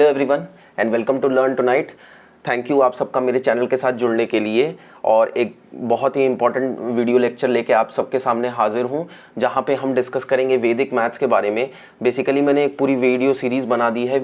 Hello everyone and welcome to learn tonight. Thank you आप सबका मेरे चैनल के साथ जुड़ने के लिए। और एक बहुत ही इंपॉर्टेंट वीडियो लेक्चर लेके आप सबके सामने हाजिर हूँ, जहाँ पे हम डिस्कस करेंगे वैदिक मैथ्स के बारे में। बेसिकली मैंने एक पूरी वीडियो सीरीज़ बना दी है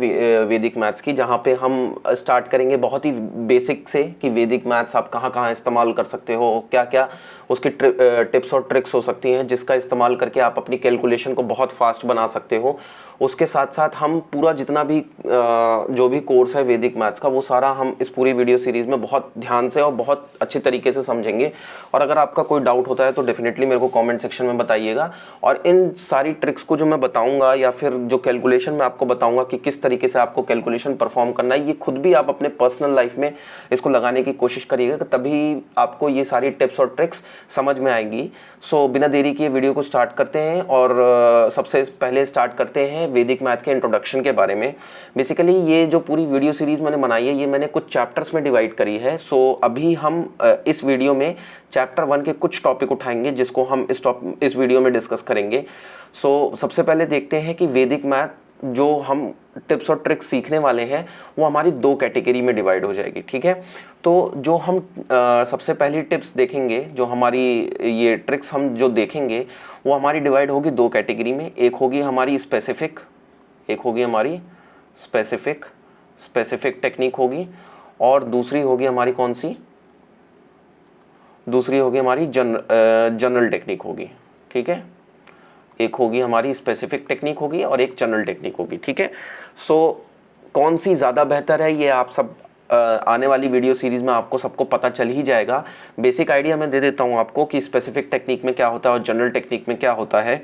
वैदिक मैथ्स की, जहाँ पे हम स्टार्ट करेंगे बहुत ही बेसिक से कि वैदिक मैथ्स आप कहाँ कहाँ इस्तेमाल कर सकते हो, क्या क्या उसकी टिप्स और ट्रिक्स हो सकती हैं जिसका इस्तेमाल करके आप अपनी कैलकुलेशन को बहुत फास्ट बना सकते हो। उसके साथ साथ हम पूरा जितना भी जो भी कोर्स है वैदिक मैथ्स का, वो सारा हम इस पूरी वीडियो सीरीज़ में बहुत ध्यान से और बहुत अच्छी तरीके से समझेंगे। और अगर आपका कोई डाउट होता है तो डेफिनेटली मेरे को कमेंट सेक्शन में बताइएगा। और इन सारी ट्रिक्स को जो मैं बताऊंगा या फिर जो कैलकुलेशन मैं आपको बताऊंगा कि किस तरीके से आपको कैलकुलेशन परफॉर्म करना है, ये खुद भी आप अपने पर्सनल लाइफ में इसको लगाने की कोशिश करिएगा, तभी आपको ये सारी टिप्स और ट्रिक्स समझ में आएंगी। सो बिना देरी किए वीडियो को स्टार्ट करते हैं और सबसे पहले स्टार्ट करते हैं वैदिक मैथ के इंट्रोडक्शन के बारे में। बेसिकली ये जो पूरी वीडियो सीरीज़ मैंने बनाई है, ये मैंने कुछ चैप्टर्स में डिवाइड करी है। सो अभी हम इस वीडियो में चैप्टर 1 के कुछ टॉपिक उठाएंगे जिसको हम इस वीडियो में डिस्कस करेंगे। सो सबसे पहले देखते हैं कि वैदिक मैथ जो हम टिप्स और ट्रिक्स सीखने वाले हैं वो हमारी 2 कैटेगरी में डिवाइड हो जाएगी, ठीक है। तो जो हम सबसे पहली टिप्स देखेंगे, जो हमारी ये ट्रिक्स हम जो देखेंगे वो हमारी डिवाइड होगी 2 कैटेगरी में। एक होगी हमारी स्पेसिफिक, एक होगी हमारी स्पेसिफिक टेक्निक होगी, और दूसरी होगी हमारी कौन सी, दूसरी होगी हमारी जनरल टेक्निक होगी, ठीक है। एक होगी हमारी स्पेसिफिक टेक्निक होगी और एक जनरल टेक्निक होगी, ठीक है। सो कौन सी ज़्यादा बेहतर है ये आप सब आने वाली वीडियो सीरीज़ में आपको सबको पता चल ही जाएगा। बेसिक आइडिया मैं दे देता हूँ आपको कि स्पेसिफिक टेक्निक में क्या होता है और जनरल टेक्निक में क्या होता है।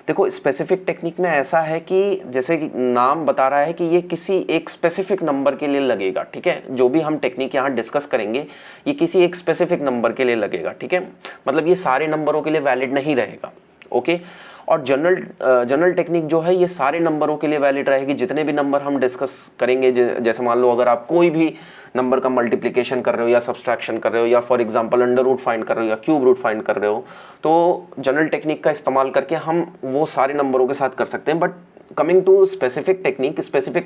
देखो, स्पेसिफिक टेक्निक में ऐसा है कि जैसे कि नाम बता रहा है कि ये किसी एक स्पेसिफिक नंबर के लिए लगेगा, ठीक है। जो भी हम टेक्निक यहाँ डिस्कस करेंगे ये किसी एक स्पेसिफिक नंबर के लिए लगेगा, ठीक है। मतलब ये सारे नंबरों के लिए वैलिड नहीं रहेगा, ओके। और जनरल टेक्निक जो है ये सारे नंबरों के लिए वैलिड रहेगी। जितने भी नंबर हम डिस्कस करेंगे, जैसे मान लो अगर आप कोई भी नंबर का मल्टीप्लिकेशन कर रहे हो या सब्सट्रैक्शन कर रहे हो या for example under root find कर रहे हो या क्यूब रूट फाइंड कर रहे हो, तो जनरल टेक्निक का इस्तेमाल करके हम वो सारे नंबरों के साथ कर सकते हैं। But coming to specific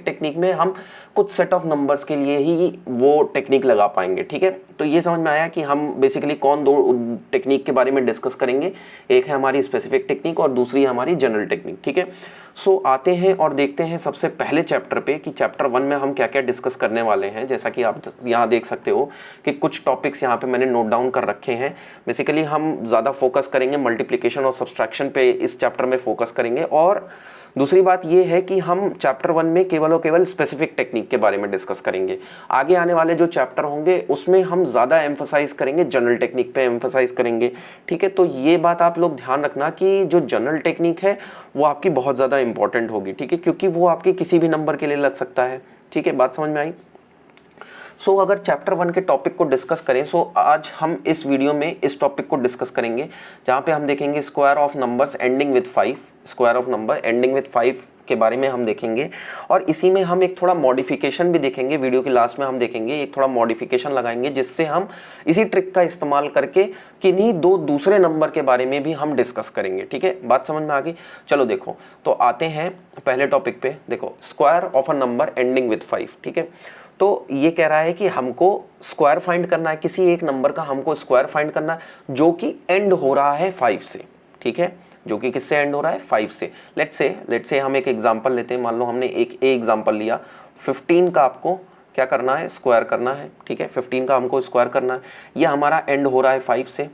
technique में हम कुछ सेट ऑफ नंबर्स के लिए ही वो टेक्निक लगा पाएंगे, ठीक है। तो ये समझ में आया कि हम बेसिकली कौन 2 टेक्निक के बारे में डिस्कस करेंगे। एक है हमारी स्पेसिफिक टेक्निक और दूसरी है हमारी जनरल टेक्निक, ठीक है। सो आते हैं और देखते हैं सबसे पहले चैप्टर पे कि चैप्टर 1 में हम क्या क्या डिस्कस करने वाले हैं। जैसा कि आप यहाँ देख सकते हो कि कुछ टॉपिक्स यहाँ पे मैंने नोट डाउन कर रखे हैं। बेसिकली हम ज़्यादा फोकस करेंगे मल्टीप्लिकेशन और सब्सट्रैक्शन पे, इस चैप्टर में फोकस करेंगे। और दूसरी बात यह है कि हम चैप्टर 1 में केवल और केवल स्पेसिफिक टेक्निक के बारे में डिस्कस करेंगे। आगे आने वाले जो चैप्टर होंगे उसमें हम ज़्यादा एम्फसाइज करेंगे, जनरल टेक्निक पे एम्फसाइज करेंगे, ठीक है। तो ये बात आप लोग ध्यान रखना कि जो जनरल टेक्निक है वो आपकी बहुत ज़्यादा इंपॉर्टेंट होगी, ठीक है, क्योंकि वो आपके किसी भी नंबर के लिए लग सकता है, ठीक है। बात समझ में आई। सो अगर चैप्टर 1 के टॉपिक को डिस्कस करें, सो आज हम इस वीडियो में इस टॉपिक को डिस्कस करेंगे, जहाँ पे हम देखेंगे square of numbers ending with 5, square of number ending with 5 के बारे में हम देखेंगे। और इसी में हम एक थोड़ा मॉडिफिकेशन भी देखेंगे। वीडियो के लास्ट में हम देखेंगे एक थोड़ा मॉडिफिकेशन लगाएंगे, जिससे हम इसी ट्रिक का इस्तेमाल करके किन्हीं 2 दूसरे नंबर के बारे में भी हम डिस्कस करेंगे, ठीक है। बात समझ में आ गई। चलो देखो, तो आते हैं पहले टॉपिक पे। देखो, square of a number ending with 5, ठीक है। तो ये कह रहा है कि हमको स्क्वायर फाइंड करना है, किसी एक नंबर का हमको स्क्वायर फाइंड करना है जो कि एंड हो रहा है 5 से, ठीक है। जो कि किससे एंड हो रहा है, 5 से। लेट्स से हम एक एग्जांपल लेते हैं। मान लो हमने एक एग्जांपल लिया, 15 का आपको क्या करना है, स्क्वायर करना है, ठीक है। 15 का हमको स्क्वायर करना है, ये हमारा एंड हो रहा है 5 से,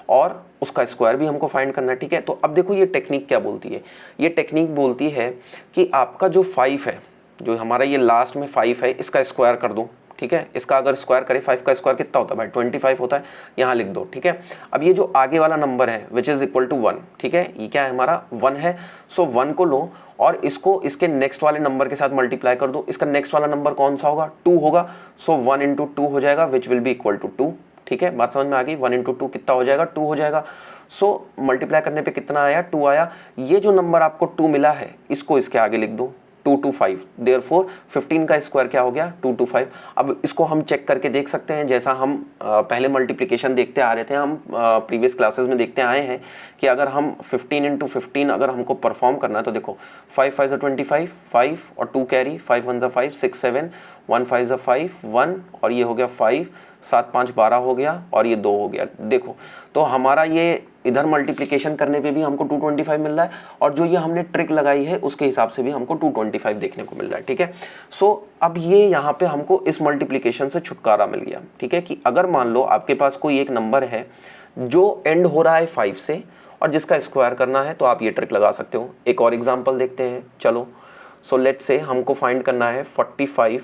और उसका स्क्वायर भी हमको फाइंड करना है, ठीक है। तो अब देखो ये टेक्निक क्या बोलती है। ये टेक्निक बोलती है कि आपका जो 5 है, जो हमारा ये लास्ट में 5 है, इसका स्क्वायर कर दो, ठीक है। इसका अगर स्क्वायर करें, 5 का स्क्वायर कितना होता है भाई, 25 होता है, यहाँ लिख दो, ठीक है। अब ये जो आगे वाला नंबर है विच इज़ इक्वल टू 1, ठीक है, ये क्या है हमारा 1 है। सो 1 को लो और इसको इसके नेक्स्ट वाले नंबर के साथ मल्टीप्लाई कर दो। इसका नेक्स्ट वाला नंबर कौन सा होगा, 2 होगा। सो 1 × 2 हो जाएगा, which will be equal to 2, ठीक है। बात समझ में आ गई। 1 × 2 कितना हो जाएगा, 2 हो जाएगा। सो मल्टीप्लाई करने पे कितना आया, 2 आया। ये जो नंबर आपको 2 मिला है, इसको इसके आगे लिख दो, 225, देयरफॉर 15 का स्क्वायर क्या हो गया 225। अब इसको हम चेक करके देख सकते हैं, जैसा हम पहले मल्टीप्लिकेशन देखते आ रहे थे, हम प्रीवियस क्लासेस में देखते आए हैं कि अगर हम 15 इंटू 15 अगर हमको परफॉर्म करना है तो देखो 5 5 25, 5 और 2 कैरी, 5 1 5, 6 7, 1 5 5, 1 और ये हो गया 5, 7 5 12 हो गया और ये 2 हो गया। देखो तो हमारा ये इधर मल्टीप्लिकेशन करने पे भी हमको 225 मिल रहा है और जो ये हमने ट्रिक लगाई है उसके हिसाब से भी हमको 225 देखने को मिल रहा है, ठीक है। सो अब ये यहाँ पे हमको इस मल्टीप्लिकेशन से छुटकारा मिल गया, ठीक है, कि अगर मान लो आपके पास कोई एक नंबर है जो एंड हो रहा है 5 से और जिसका स्क्वायर करना है तो आप ये ट्रिक लगा सकते हो। एक और एग्जाम्पल देखते हैं, चलो। सो लेट्स से हमको फाइंड करना है 45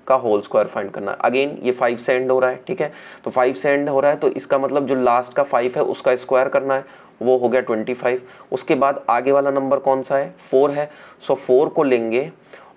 का होल स्क्वायर फाइंड करना है। अगेन ये 5 से एंड हो रहा है, ठीक है, तो 5 से एंड हो रहा है तो इसका मतलब जो लास्ट का 5 है उसका स्क्वायर करना है, वो हो गया 25। उसके बाद आगे वाला नंबर कौन सा है 4 है। सो 4 को लेंगे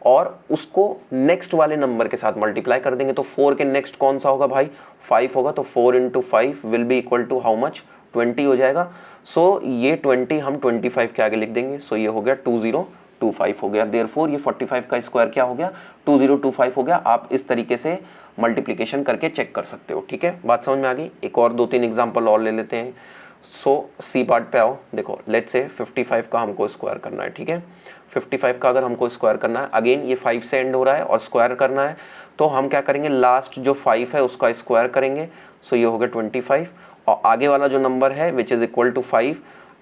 और उसको नेक्स्ट वाले नंबर के साथ मल्टीप्लाई कर देंगे, तो 4 के नेक्स्ट कौन सा होगा भाई 5 होगा, तो 4 into 5 will be equal to how much 20 हो जाएगा। सो ये 20 हम 25 के आगे लिख देंगे, सो ये हो गया 2025 हो गया। देयरफॉर ये 45 का स्क्वायर क्या हो गया 2025 हो गया। आप इस तरीके से मल्टीप्लिकेशन करके चेक कर सकते हो, ठीक है, बात समझ में आ गई। एक और 2-3 एग्जांपल और ले लेते हैं। सो सी पार्ट पे आओ, देखो लेट्स से 55 का हमको स्क्वायर करना है, ठीक है, 55 का अगर हमको स्क्वायर करना है, अगेन ये 5 से एंड हो रहा है और स्क्वायर करना है, तो हम क्या करेंगे लास्ट जो 5 है उसका स्क्वायर करेंगे, सो ये हो गया 25 और आगे वाला जो नंबर है विच इज़ इक्वल टू 5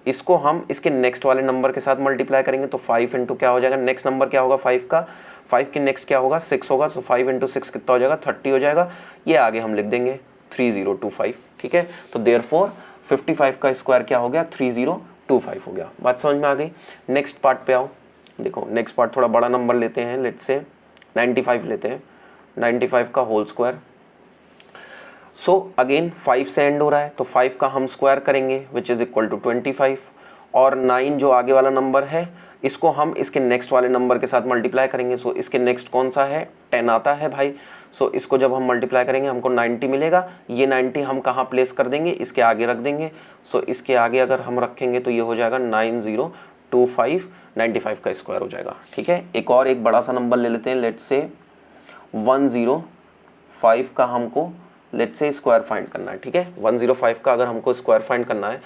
इसको हम इसके नेक्स्ट वाले नंबर के साथ मल्टीप्लाई करेंगे, तो 5 इंटू क्या हो जाएगा नेक्स्ट नंबर क्या होगा 5 का, 5 के नेक्स्ट क्या होगा 6 होगा, सो 5 इंटू 6 कितना हो जाएगा 30 हो जाएगा। ये आगे हम लिख देंगे 3025, ठीक है, तो देयरफॉर 55 का स्क्वायर क्या हो गया 3025 हो गया। बात समझ में आ गई। नेक्स्ट पार्ट पे आओ, देखो नेक्स्ट पार्ट थोड़ा बड़ा नंबर लेते हैं, लेट्स से 95 लेते हैं, 95 का होल स्क्वायर। सो अगेन 5 से एंड हो रहा है तो 5 का हम स्क्वायर करेंगे विच इज़ इक्वल टू 25 और 9 जो आगे वाला नंबर है इसको हम इसके नेक्स्ट वाले नंबर के साथ मल्टीप्लाई करेंगे। सो इसके नेक्स्ट कौन सा है 10 आता है भाई। सो इसको जब हम मल्टीप्लाई करेंगे हमको 90 मिलेगा। ये 90 हम कहाँ प्लेस कर देंगे इसके आगे रख देंगे। सो इसके आगे अगर हम रखेंगे तो ये हो जाएगा 9025, 95 का स्क्वायर हो जाएगा, ठीक है। एक और एक बड़ा सा नंबर ले लेते हैं, लेट्स से 105 का हमको लेट्स से स्क्वायर फाइंड करना है, ठीक है, 105 का अगर हमको स्क्वायर फाइंड करना है।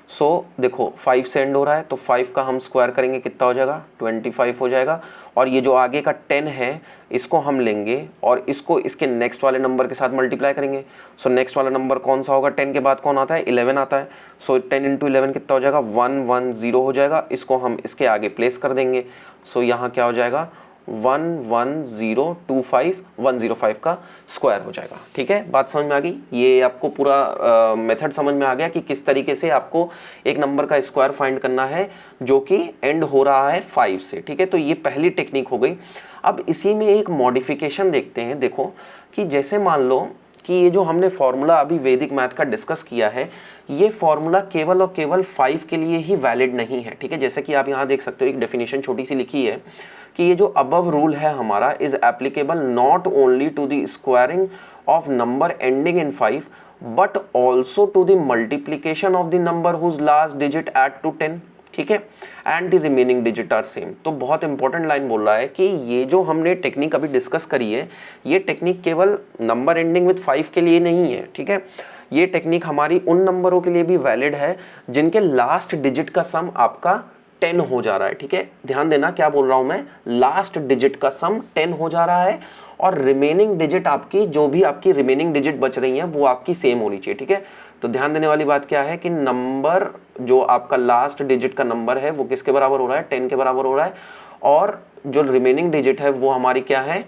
सो देखो 5 से एंड हो रहा है तो 5 का हम स्क्वायर करेंगे कितना हो जाएगा 25 हो जाएगा और ये जो आगे का 10 है इसको हम लेंगे और इसको इसके नेक्स्ट वाले नंबर के साथ मल्टीप्लाई करेंगे। सो नेक्स्ट वाला नंबर कौन सा होगा 10 के बाद कौन आता है 11 आता है। सो 10 इंटू 11 कितना हो जाएगा 110 हो जाएगा। इसको हम इसके आगे प्लेस कर देंगे। सो यहाँ क्या हो जाएगा 11025, 105 का स्क्वायर हो जाएगा, ठीक है, बात समझ में आ गई। ये आपको पूरा मेथड समझ में आ गया कि किस तरीके से आपको एक नंबर का स्क्वायर फाइंड करना है जो कि एंड हो रहा है 5 से, ठीक है। तो ये पहली टेक्निक हो गई। अब इसी में एक मॉडिफिकेशन देखते हैं। देखो कि जैसे मान लो कि ये जो हमने फॉर्मूला अभी वैदिक मैथ का डिस्कस किया है ये फॉर्मूला केवल और केवल 5 के लिए ही वैलिड नहीं है, ठीक है। जैसे कि आप यहाँ देख सकते हो एक डेफिनेशन छोटी सी लिखी है कि ये जो अबव रूल है हमारा is applicable not only to the squaring of number ending in 5 but also to the multiplication of the number whose last digit add to 10, ठीक है, and the remaining digit are same. तो बहुत important line बोल रहा है कि ये जो हमने टेक्निक अभी डिस्कस करी है ये टेक्निक केवल नंबर एंडिंग विथ 5 के लिए नहीं है, ठीक है। ये टेक्निक हमारी उन नंबरों के लिए भी वैलिड है जिनके लास्ट डिजिट का सम आपका 10 हो जा रहा है, ठीक है। ध्यान देना क्या बोल रहा हूं मैं, लास्ट डिजिट का सम 10 हो जा रहा है और रिमेनिंग डिजिट आपकी जो भी आपकी रिमेनिंग डिजिट बच रही हैं वो आपकी सेम होनी चाहिए, ठीक है। तो ध्यान देने वाली बात क्या है कि नंबर जो आपका लास्ट डिजिट का नंबर है वो किसके बराबर हो रहा है 10 के बराबर हो रहा है और जो रिमेनिंग डिजिट है वो हमारी क्या है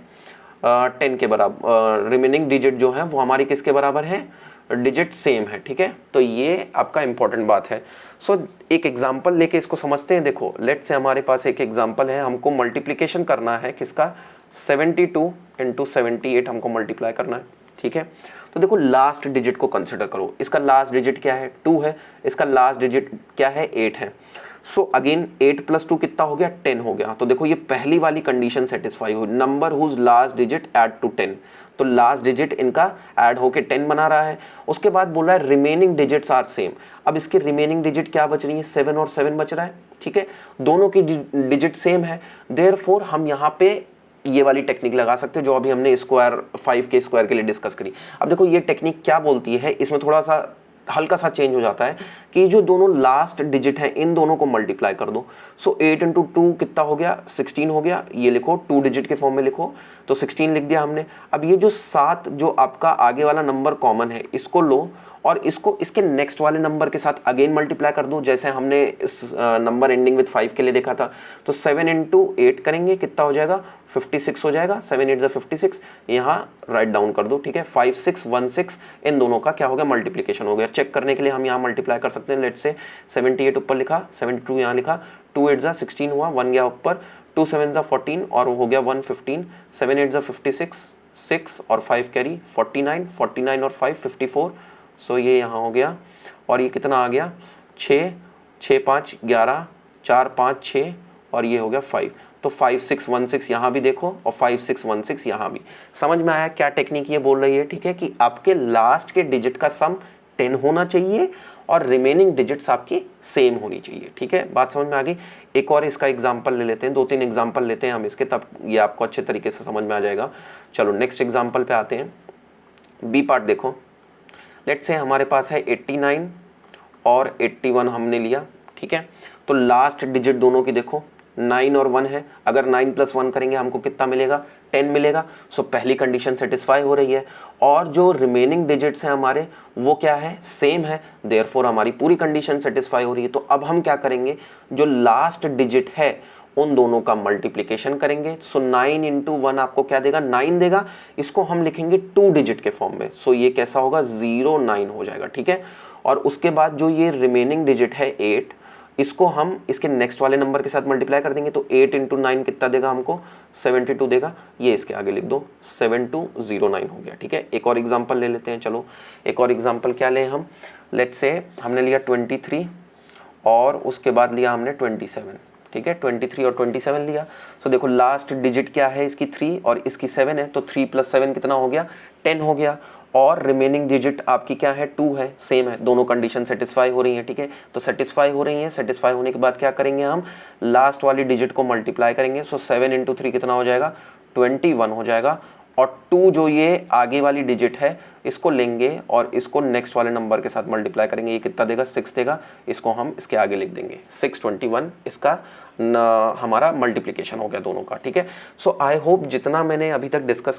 10 के बराबर। रिमेनिंग डिजिट जो है वो हमारी किसके बराबर है डिजिट सेम है, ठीक है। तो ये आपका इंपॉर्टेंट बात है। सो एक एग्जांपल लेके इसको समझते हैं। देखो लेट्स से हमारे पास एक एग्जांपल है, हमको मल्टीप्लिकेशन करना है किसका 72 इंटू 78 हमको मल्टीप्लाई करना है, ठीक है। तो देखो लास्ट डिजिट को कंसिडर करो, इसका लास्ट डिजिट क्या है 2 है, इसका लास्ट डिजिट क्या है 8 है। सो अगेन 8 + 2 कितना हो गया 10 हो गया। तो देखो ये पहली वाली कंडीशन सेटिस्फाई हुई, number whose last digit add to 10, तो लास्ट डिजिट इनका ऐड होके 10 बना रहा है। उसके बाद बोल रहा है रिमेनिंग डिजिट्स आर सेम। अब इसके रिमेनिंग डिजिट क्या बच रही है 7 और 7 बच रहा है, ठीक है, दोनों की डिजिट सेम है। देयरफॉर हम यहाँ पे ये वाली टेक्निक लगा सकते हैं जो अभी हमने स्क्वायर 5 के स्क्वायर के लिए डिस्कस करी। अब देखो ये टेक्निक क्या बोलती है, इसमें थोड़ा सा हल्का सा चेंज हो जाता है कि जो दोनों लास्ट डिजिट हैं इन दोनों को मल्टीप्लाई कर दो। सो 8 × 2 कितना हो गया 16 हो गया, ये लिखो 2 डिजिट के फॉर्म में लिखो, तो 16 लिख दिया हमने। अब ये जो 7 जो आपका आगे वाला नंबर कॉमन है इसको लो और इसको इसके नेक्स्ट वाले नंबर के साथ अगेन मल्टीप्लाई कर दो, जैसे हमने इस नंबर एंडिंग विद 5 के लिए देखा था। तो 7 × 8 करेंगे कितना हो जाएगा 56 हो जाएगा, 7 × 8 = 56, यहाँ राइट डाउन कर दो, ठीक है। 5 6 1 6 इन दोनों का क्या हो गया मल्टीप्लिकेशन हो गया। चेक करने के लिए हम यहाँ मल्टीप्लाई कर सकते हैं। लेट्स से 78 ऊपर लिखा, 72 यहाँ लिखा, 2 8 = 16 हुआ, 1 गया ऊपर, 2 7 = 14 और हो गया 115, 7 8 = 56, 6 और 5 कैरी 49, 49 और 5 54। सो ये यहाँ हो गया और ये कितना आ गया 6 6 5 11 4 5 6 और ये हो गया 5। तो 5 6 1 6 यहाँ भी देखो और 5 6 1 6 यहाँ भी। समझ में आया क्या टेक्निक ये बोल रही है, ठीक है, कि आपके लास्ट के डिजिट का सम 10 होना चाहिए और रिमेनिंग डिजिट्स आपकी सेम होनी चाहिए, ठीक है। बात समझ में आ गई। एक और इसका एग्जाम्पल ले लेते हैं, 2-3 एग्जाम्पल लेते हैं हम इसके, तब ये आपको अच्छे तरीके से समझ में आ जाएगा। चलो नेक्स्ट एग्जाम्पल पे आते हैं। बी पार्ट देखो, लेट्स से हमारे पास है 89 और 81 हमने लिया, ठीक है। तो लास्ट डिजिट दोनों की देखो 9 और 1 है, अगर 9 + 1 करेंगे हमको कितना मिलेगा 10 मिलेगा। सो पहली कंडीशन सेटिस्फाई हो रही है और जो रिमेनिंग डिजिट्स हैं हमारे वो क्या है सेम है, देयरफॉर हमारी पूरी कंडीशन सेटिस्फाई हो रही है। तो अब हम क्या करेंगे, जो लास्ट डिजिट है उन दोनों का मल्टीप्लिकेशन करेंगे। सो 9 × 1 आपको क्या देगा 9 देगा, इसको हम लिखेंगे 2 डिजिट के फॉर्म में। सो ये कैसा होगा 0 9 हो जाएगा, ठीक है। और उसके बाद जो ये रिमेनिंग डिजिट है 8, इसको हम इसके नेक्स्ट वाले नंबर के साथ मल्टीप्लाई कर देंगे। तो 8 × 9 कितना देगा हमको 72 देगा, ये इसके आगे लिख दो 7209 हो गया, ठीक है। एक और एग्जाम्पल ले लेते हैं। चलो एक और एग्जाम्पल क्या लें हम, लेट्स से हमने लिया 23 और उसके बाद लिया हमने 27, ठीक है। 23 और 27 लिया। सो देखो लास्ट डिजिट क्या है इसकी 3 और इसकी 7 है, तो 3 + 7 कितना हो गया 10 हो गया। और रिमेनिंग डिजिट आपकी क्या है 2 है, सेम है, दोनों कंडीशन सेटिस्फाई हो रही है, ठीक है। तो सेटिस्फाई हो रही है, सेटिस्फाई होने के बाद क्या करेंगे हम लास्ट वाली डिजिट को मल्टीप्लाई करेंगे। सो 7 × 3 कितना हो जाएगा 21 हो जाएगा। और 2 जो ये आगे वाली डिजिट है इसको लेंगे और इसको नेक्स्ट वाले नंबर के साथ मल्टीप्लाई करेंगे, ये कितना देगा 6 देगा, इसको हम इसके आगे लिख देंगे 6 21, इसका हमारा मल्टीप्लिकेशन हो गया दोनों का, ठीक है। सो आई होप जितना मैंने अभी तक डिस्कस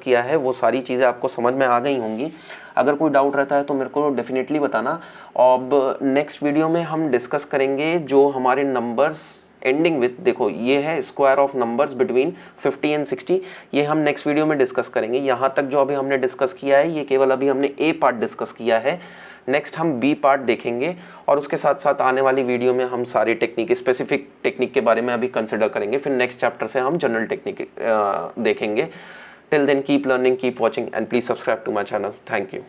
किया है वो सारी चीज़ें आपको समझ में आ गई होंगी। अगर कोई डाउट रहता है तो मेरे को डेफिनेटली बताना। अब नेक्स्ट वीडियो में हम डिस्कस करेंगे जो हमारे नंबर्स एंडिंग विथ, देखो ये है स्क्वायर ऑफ नंबर्स बिटवीन 50 और 60, ये हम नेक्स्ट वीडियो में डिस्कस करेंगे। यहाँ तक जो अभी हमने डिस्कस किया है ये केवल अभी हमने ए पार्ट डिस्कस किया है। नेक्स्ट हम बी पार्ट देखेंगे और उसके साथ साथ आने वाली वीडियो में हम सारी टेक्निक स्पेसिफिक टेक्निक के बारे में अभी कंसिडर करेंगे। फिर नेक्स्ट चैप्टर से हम जनरल टेक्निक देखेंगे। Till then keep learning, keep watching and please subscribe to my channel. Thank you.